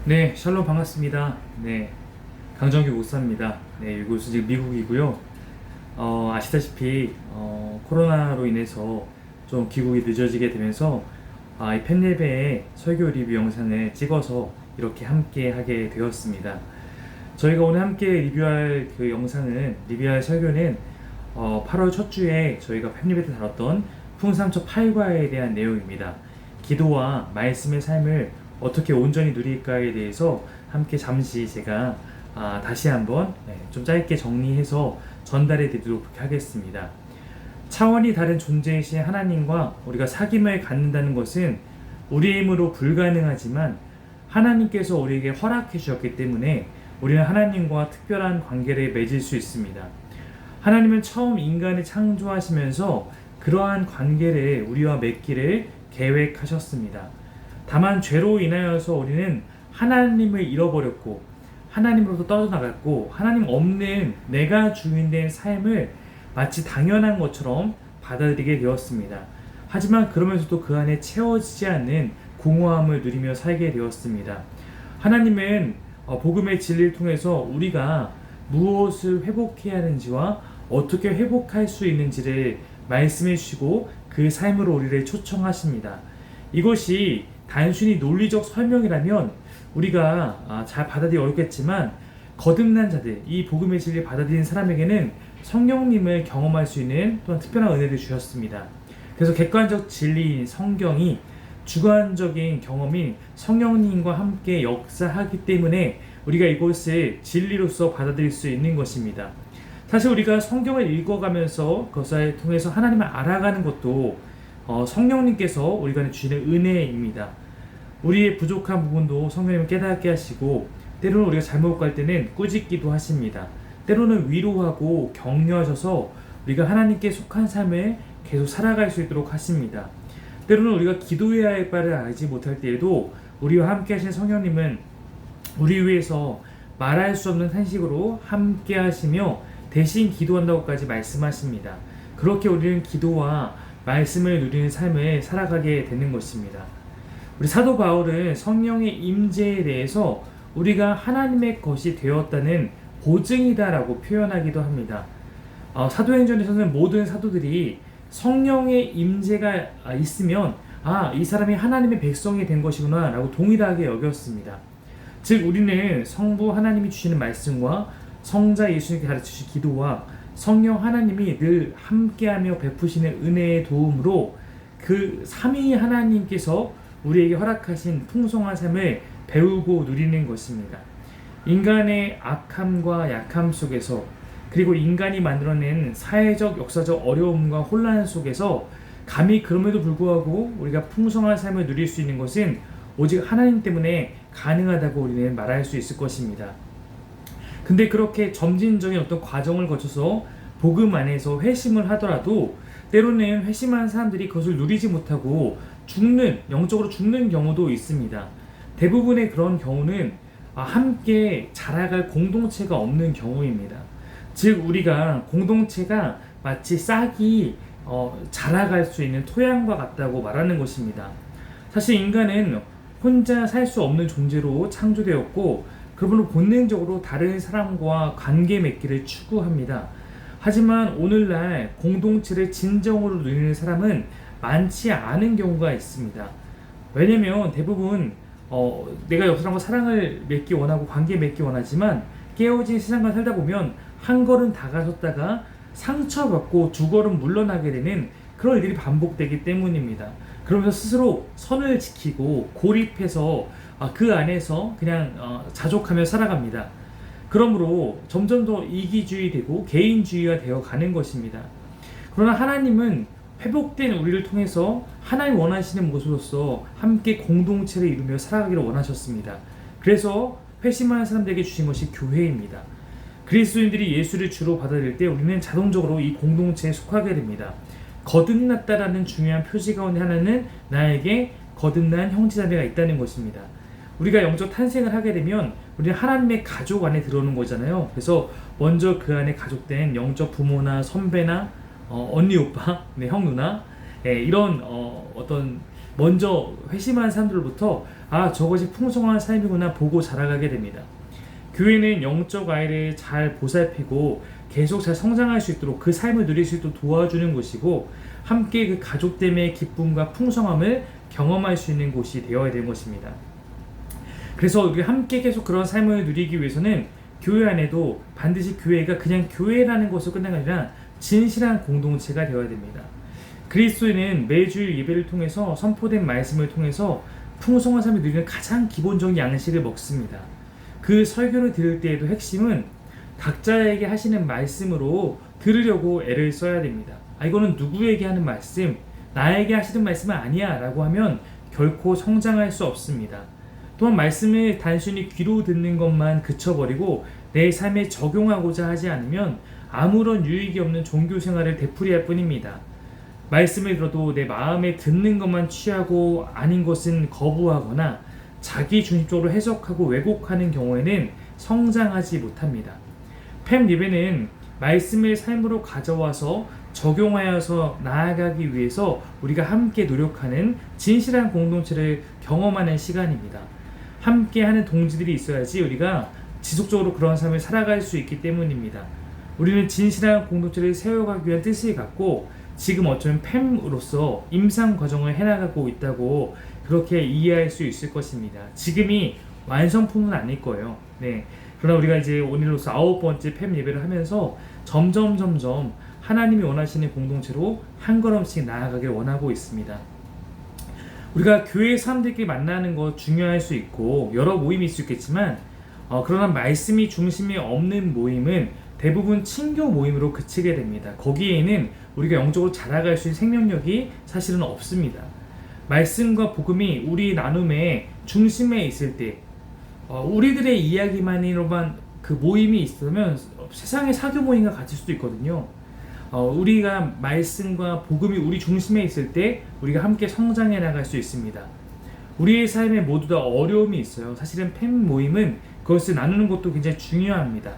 네, 샬롬 반갑습니다. 네, 강정규 목사입니다. 네, 이곳은 지금 미국이고요. 아시다시피 코로나로 인해서 좀 귀국이 늦어지게 되면서 이 팬예배의 설교 리뷰 영상을 찍어서 이렇게 함께 하게 되었습니다. 저희가 오늘 함께 리뷰할 그 영상은 리뷰할 설교는 8월 첫 주에 저희가 팬예배 때 다뤘던 풍삼초 8과에 대한 내용입니다. 기도와 말씀의 삶을 어떻게 온전히 누릴까에 대해서 함께 잠시 제가 다시 한번 좀 짧게 정리해서 전달해 드리도록 하겠습니다. 차원이 다른 존재이신 하나님과 우리가 사귐을 갖는다는 것은 우리의 힘으로 불가능하지만 하나님께서 우리에게 허락해 주셨기 때문에 우리는 하나님과 특별한 관계를 맺을 수 있습니다. 하나님은 처음 인간을 창조하시면서 그러한 관계를 우리와 맺기를 계획하셨습니다. 다만 죄로 인하여서 우리는 하나님을 잃어버렸고 하나님으로부터 떠나갔고 하나님 없는 내가 주인된 삶을 마치 당연한 것처럼 받아들이게 되었습니다. 하지만 그러면서도 그 안에 채워지지 않는 공허함을 누리며 살게 되었습니다. 하나님은 복음의 진리를 통해서 우리가 무엇을 회복해야 하는지와 어떻게 회복할 수 있는지를 말씀해 주시고 그 삶으로 우리를 초청하십니다. 이것이 단순히 논리적 설명이라면 우리가 잘 받아들이기 어렵겠지만 거듭난 자들, 이 복음의 진리를 받아들인 사람에게는 성령님을 경험할 수 있는 또한 특별한 은혜를 주셨습니다. 그래서 객관적 진리인 성경이 주관적인 경험인 성령님과 함께 역사하기 때문에 우리가 이것을 진리로서 받아들일 수 있는 것입니다. 사실 우리가 성경을 읽어가면서 그것을 통해서 하나님을 알아가는 것도 성령님께서 우리가 주시는 은혜입니다. 우리의 부족한 부분도 성령님을 깨닫게 하시고 때로는 우리가 잘못 갈 때는 꾸짖기도 하십니다. 때로는 위로하고 격려하셔서 우리가 하나님께 속한 삶을 계속 살아갈 수 있도록 하십니다. 때로는 우리가 기도해야 할 바를 알지 못할 때에도 우리와 함께 하신 성령님은 우리 위해서 말할 수 없는 탄식으로 함께 하시며 대신 기도한다고까지 말씀하십니다. 그렇게 우리는 기도와 말씀을 누리는 삶을 살아가게 되는 것입니다. 우리 사도 바울은 성령의 임재에 대해서 우리가 하나님의 것이 되었다는 보증이다라고 표현하기도 합니다. 사도행전에서는 모든 사도들이 성령의 임재가 있으면 이 사람이 하나님의 백성이 된 것이구나 라고 동일하게 여겼습니다. 즉 우리는 성부 하나님이 주시는 말씀과 성자 예수님께 가르치신 기도와 성령 하나님이 늘 함께하며 베푸시는 은혜의 도움으로 그 삼위 하나님께서 우리에게 허락하신 풍성한 삶을 배우고 누리는 것입니다. 인간의 악함과 약함 속에서 그리고 인간이 만들어낸 사회적 역사적 어려움과 혼란 속에서 감히 그럼에도 불구하고 우리가 풍성한 삶을 누릴 수 있는 것은 오직 하나님 때문에 가능하다고 우리는 말할 수 있을 것입니다. 근데 그렇게 점진적인 어떤 과정을 거쳐서 복음 안에서 회심을 하더라도 때로는 회심한 사람들이 그것을 누리지 못하고 영적으로 죽는 경우도 있습니다. 대부분의 그런 경우는 함께 자라갈 공동체가 없는 경우입니다. 즉 우리가 공동체가 마치 싹이 자라갈 수 있는 토양과 같다고 말하는 것입니다. 사실 인간은 혼자 살 수 없는 존재로 창조되었고 그러므로 본능적으로 다른 사람과 관계 맺기를 추구합니다. 하지만 오늘날 공동체를 진정으로 누리는 사람은 많지 않은 경우가 있습니다. 왜냐면 대부분 내가 옆 사람과 사랑을 맺기 원하고 관계 맺기 원하지만 깨어진 세상과 살다 보면 한 걸음 다가섰다가 상처받고 두 걸음 물러나게 되는 그런 일이 반복되기 때문입니다. 그러면서 스스로 선을 지키고 고립해서 그 안에서 그냥 자족하며 살아갑니다. 그러므로 점점 더 이기주의되고 개인주의가 되어 가는 것입니다. 그러나 하나님은 회복된 우리를 통해서 하나님 원하시는 모습으로서 함께 공동체를 이루며 살아가기를 원하셨습니다. 그래서 회심하는 사람들에게 주신 것이 교회입니다. 그리스도인들이 예수를 주로 받아들일 때 우리는 자동적으로 이 공동체에 속하게 됩니다. 거듭났다라는 중요한 표시 가운데 하나는 나에게 거듭난 형제자매가 있다는 것입니다. 우리가 영적 탄생을 하게 되면 우리는 하나님의 가족 안에 들어오는 거잖아요. 그래서 먼저 그 안에 가족된 영적 부모나 선배나 언니 오빠, 형 누나 이런 어떤 먼저 회심한 사람들로부터 저것이 풍성한 삶이구나 보고 자라가게 됩니다. 교회는 영적 아이를 잘 보살피고 계속 잘 성장할 수 있도록 그 삶을 누릴 수 있도록 도와주는 곳이고, 함께 그 가족됨의 기쁨과 풍성함을 경험할 수 있는 곳이 되어야 되는 것입니다. 그래서 우리 함께 계속 그런 삶을 누리기 위해서는 교회 안에도 반드시 교회가 그냥 교회라는 것으로 끝난 게 아니라 진실한 공동체가 되어야 됩니다. 그리스도인은 매주일 예배를 통해서 선포된 말씀을 통해서 풍성한 삶을 누리는 가장 기본적인 양식을 먹습니다. 그 설교를 들을 때에도 핵심은 각자에게 하시는 말씀으로 들으려고 애를 써야 됩니다. 이거는 누구에게 하는 말씀, 나에게 하시는 말씀은 아니야 라고 하면 결코 성장할 수 없습니다. 또한 말씀을 단순히 귀로 듣는 것만 그쳐버리고 내 삶에 적용하고자 하지 않으면 아무런 유익이 없는 종교 생활을 되풀이할 뿐입니다. 말씀을 들어도 내 마음에 듣는 것만 취하고 아닌 것은 거부하거나 자기 중심적으로 해석하고 왜곡하는 경우에는 성장하지 못합니다. 팸 예배는 말씀을 삶으로 가져와서 적용하여서 나아가기 위해서 우리가 함께 노력하는 진실한 공동체를 경험하는 시간입니다. 함께하는 동지들이 있어야지 우리가 지속적으로 그런 삶을 살아갈 수 있기 때문입니다. 우리는 진실한 공동체를 세워가기 위한 뜻을 갖고 지금 어쩌면 팸으로서 임상 과정을 해나가고 있다고 그렇게 이해할 수 있을 것입니다. 지금이 완성품은 아닐 거예요. 네. 그러나 우리가 이제 오늘로서 9번째 팸 예배를 하면서 점점 하나님이 원하시는 공동체로 한 걸음씩 나아가길 원하고 있습니다. 우리가 교회 사람들끼리 만나는 거 중요할 수 있고 여러 모임이 있을 수 있겠지만 그러나 말씀이 중심이 없는 모임은 대부분 친교 모임으로 그치게 됩니다. 거기에는 우리가 영적으로 자라갈 수 있는 생명력이 사실은 없습니다. 말씀과 복음이 우리 나눔의 중심에 있을 때 우리들의 이야기만으로만 그 모임이 있으면 세상의 사교 모임과 같을 수도 있거든요. 우리가 말씀과 복음이 우리 중심에 있을 때 우리가 함께 성장해 나갈 수 있습니다. 우리의 삶에 모두 다 어려움이 있어요. 사실은 팬 모임은 그것을 나누는 것도 굉장히 중요합니다.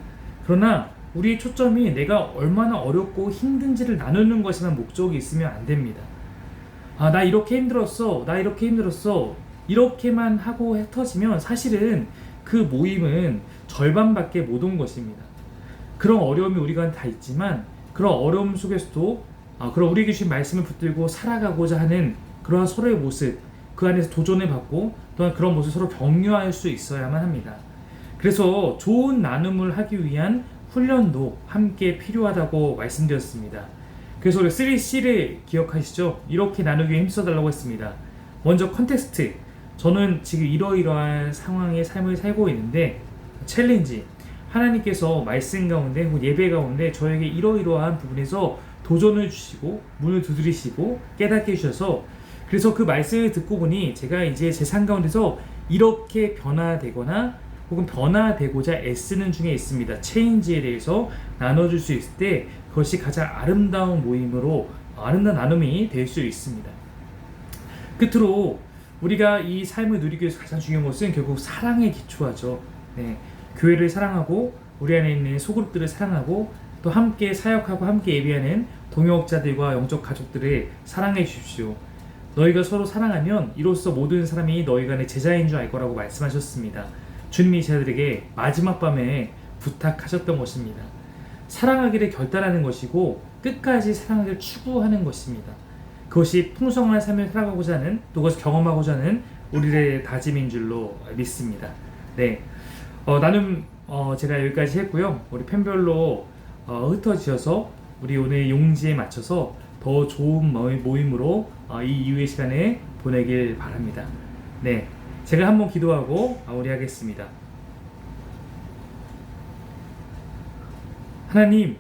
그러나 우리의 초점이 내가 얼마나 어렵고 힘든지를 나누는 것에만 목적이 있으면 안 됩니다. 나 이렇게 힘들었어. 이렇게만 하고 흩어지면 사실은 그 모임은 절반밖에 못 온 것입니다. 그런 어려움이 우리가 다 있지만 그런 어려움 속에서도 그런 우리에게 주신 말씀을 붙들고 살아가고자 하는 그러한 서로의 모습, 그 안에서 도전을 받고 또한 그런 모습을 서로 격려할 수 있어야만 합니다. 그래서 좋은 나눔을 하기 위한 훈련도 함께 필요하다고 말씀드렸습니다. 그래서 우리 3C를 기억하시죠? 이렇게 나누기 위해 힘써달라고 했습니다. 먼저 컨텍스트, 저는 지금 이러이러한 상황의 삶을 살고 있는데 챌린지, 하나님께서 말씀 가운데 예배 가운데 저에게 이러이러한 부분에서 도전을 주시고 문을 두드리시고 깨닫게 해주셔서 그래서 그 말씀을 듣고 보니 제가 이제 제 삶 가운데서 이렇게 변화되거나 혹은 변화되고자 애쓰는 중에 있습니다. 체인지에 대해서 나눠줄 수 있을 때 그것이 가장 아름다운 모임으로 아름다운 나눔이 될 수 있습니다. 끝으로 우리가 이 삶을 누리기 위해서 가장 중요한 것은 결국 사랑에 기초하죠. 네. 교회를 사랑하고 우리 안에 있는 소그룹들을 사랑하고 또 함께 사역하고 함께 예배하는 동역자들과 영적 가족들을 사랑해 주십시오. 너희가 서로 사랑하면 이로써 모든 사람이 너희가 내 제자인 줄 알 거라고 말씀하셨습니다. 주님이 제자들에게 마지막 밤에 부탁하셨던 것입니다. 사랑하기를 결단하는 것이고 끝까지 사랑하기를 추구하는 것입니다. 그것이 풍성한 삶을 살아가고자 하는 또 그것을 경험하고자 하는 우리의 다짐인 줄로 믿습니다. 네, 나는 제가 여기까지 했고요. 우리 팬별로 흩어지셔서 우리 오늘 용지에 맞춰서 더 좋은 모임으로 이 이후의 시간에 보내길 바랍니다. 네, 제가 한번 기도하고 마무리하겠습니다. 하나님,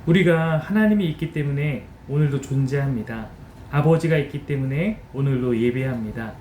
우리가 하나님이 있기 때문에 오늘도 존재합니다. 아버지가 있기 때문에 오늘도 예배합니다.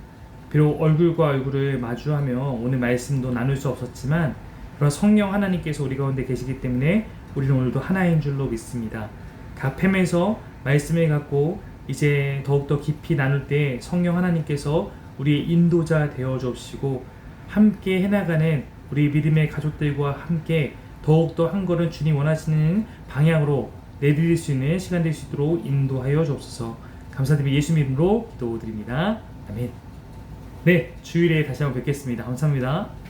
비록 얼굴과 얼굴을 마주하며 오늘 말씀도 나눌 수 없었지만 그런 성령 하나님께서 우리 가운데 계시기 때문에 우리는 오늘도 하나인 줄로 믿습니다. 각 팸에서 말씀을 갖고 이제 더욱더 깊이 나눌 때 성령 하나님께서 우리의 인도자 되어 주옵시고 함께 해나가는 우리 믿음의 가족들과 함께 더욱더 한 걸음 주님 원하시는 방향으로 내드릴 수 있는 시간 될 수 있도록 인도하여 주옵소서. 감사드리며 예수 이름으로 기도드립니다. 아멘. 네, 주일에 다시 한번 뵙겠습니다. 감사합니다.